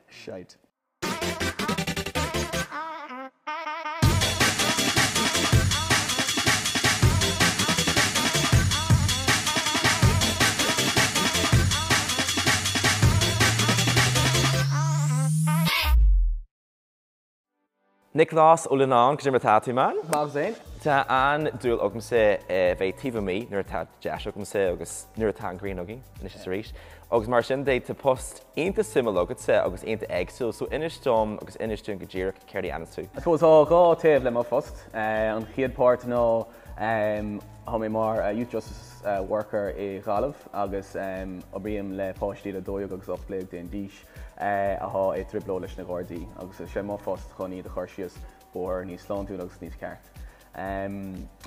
Shite. Nicholas Olenan, gyda Matatu man. Mag Zain. Ta an dúil agam sé bheith tíomh mí nuair tá deis agam sé agus nuair tá green agaí inis is rís. Agus mar sin dé tá post aonta simime agad sé agus aonta agsúil, so inis dom agus inis dún go ddíire céirí anas tú. I suppose gá taobh le má fust an chiad páirt nó ha mé mar youth justice worker I Gaillimh agus obríam le páistí a dóigh agus opléigh den díis aá é tribló leis na Gardaí agus sé má fast chuní de chuirsíos bór níos sláánú agus níos ceart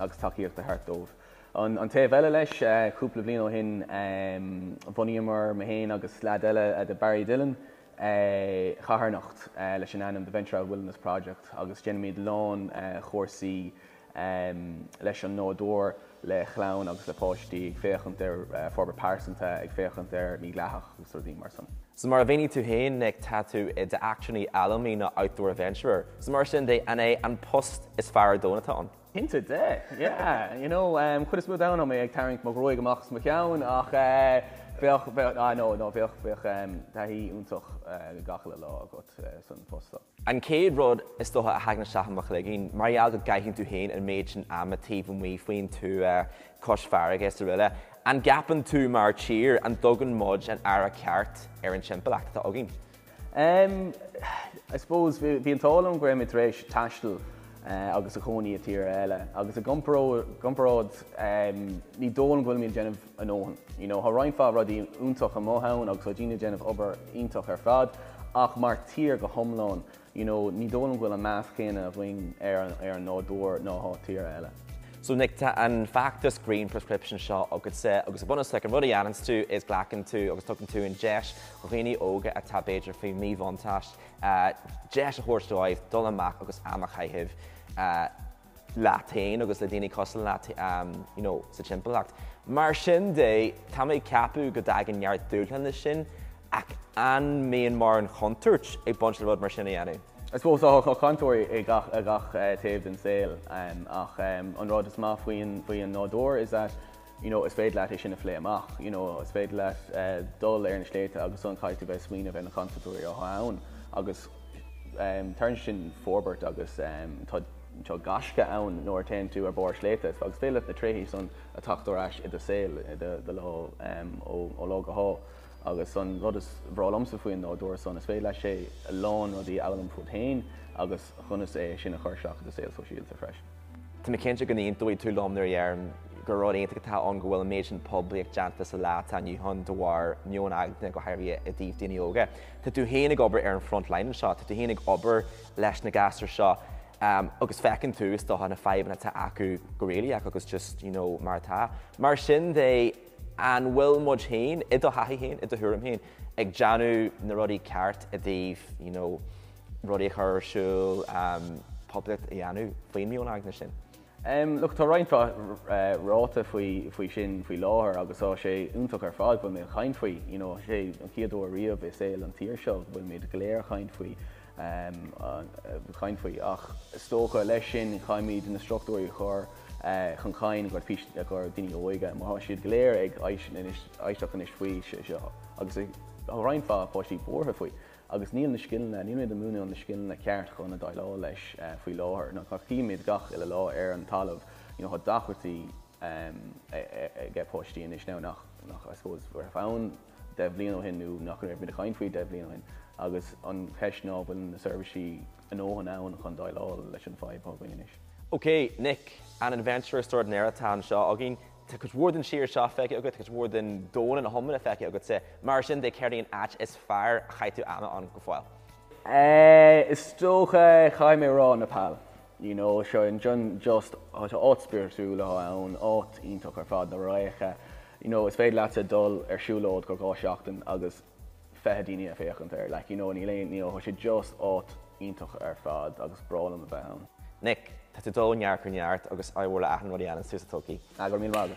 agus takeíocht a thart dómh. An taobh eile leis cúpla bliain ó hin bhunaíomar me héin agus lead eile de Barry Dillon chathairnacht leis an anam the Venture Wilderness Project agus déanaid lán chóirsaí leis an nódóir le chlán agus le páistí ag féchant ar Forbar Parsonta ag féchant ar ní gleathach agus ruí mar san. So mar a bhéine tú héin ag tatú I de actioní alumí na outdoor adventurer. So mar sin dé an post is fear dónatá an. Into de, yeah. You know, chud is mú down on me ag tairink mo roiig amachs mo cheann ach bheoch tahí úntoch gachla lá agat san posta. An céad rud is dótha a hagna seaachach le gin, mar go gaithinn tú héin an méid sin amatíh an mí faoin tú cos fear gus riile. An gapan tú mar tír an dogan mud an ara ceart ar an simpaachta agin. I suppose bhí an tálam go mit rééis taistal agus a choní a tír eile. Agus a gomperád ní dólan bhfuil mí déanamh an óhan. Tá roiinfá rudí úntaach a móthain agus a dína déanamh obair iontoch ar fad, ach mar tír go thomláin, ní dólan bhfuil a meas céine a bhain ar an nádúir náthá tír eile. So Nick, an factus green prescription seo agus a bonus second rudí anans tú is ghlachan tú agus tugann tú in deis go réine óga a tabéidir faoi mí bhantáist deis a thuirsteáid dul amach agus amach chaithimh látain agus le daoine costal sa timpachtacht. Mar sin dé tá mé capú go dagan neart dúilthan sin ach an méon mar an chontúirt ag bunch le rud mar sin dhéanú. I suppose á cantóir I gach taobh den saoil ach an rud is má faoin nádóir is that is féad leat é sinna phlé amach. Is féad leat dul ar na sléite agus an caiithú bheith smaoine bheith na cantóir ó ann agus tarn sin forbert agus tá gasca ann nóir tain tú ar bór sléite, agus féile na tréhí son a tachtúir I do saoil de lá ó lá go há. Agus son rud is bhrálamsa faoin nádúir son is féile lei sé a lán rudí elam fut hain agus chunas é sin a chuirseach do saoil so síl sa freis. Tá mé cinnte go níon dúid tú lomnar dhearm go rád aonta go tá an go bhfuil méid sin poblbliach deanta sa leat a nniuhan dohhar níon agna go hairí a dtíobh daine óga. Tá tú héananig obair ar an frontline seo, tá tú héananig obair leis na gasar seo agus fecinn tú is dótha na feimhna tá acu go réalaach agus just mar tá. Mar sin dé an bhfuil mud hain, I do haithí hain, I do thuairm hain, ag deanú na rudí ceart a dtíobh rudí chuirsúil poblbliacht a dhéanú faoin míon agna sin. Look, tá roiinfá ráta faoi sin faoi láthair agus á sé úntaach ar fád bfuil mé chain faoi, sé an chiaadú riamh is éil an tíir seo bfuil mé go léir chain faoi chain faoi ach stócha leis sin chaimíd na struchtúirí chur chun chain gur pí gur daine óige, má siad go léir ag aisteach an is faoi seo agus roiinfá páistí bortha faoi. Agus níl na skillna, níl de múna an na skillna ceart chun na dailá leis faoi láthair. Na tíimiid gach ile lá ar an talamh, ha dachirtaí ge páistí inis ná nach I suppose bhar fáin de bblion ó hinú nach raibh mid a chain faoi de bblion ó hin. Agus an ceis ná bhfuil na serviceí an óhan ann chun dailá leis an fáibh inis. Okay, Nick, an adventure extraordinaire atá seo agin tá go bhór den siar seo feice agat, go bhór den dóna na homna feice agat sé. Mar sin de ceiríonn at is fearr chaitú ama an go fáil. Is tócha chaim mé rá na pal. Seo an John just áit spirituúil ann áit ionach ar fad na ráiche. Is féad leat a dul ar siúlód go gá seachtain agus fehadíine a féchant ar. Ní léon sé just áit ionach ar fad agus bralam a bheith ann. Nick, tá tú dul neart chuneart agus áhla ahan rudí anna suas a tócaí. Agur míl mágad.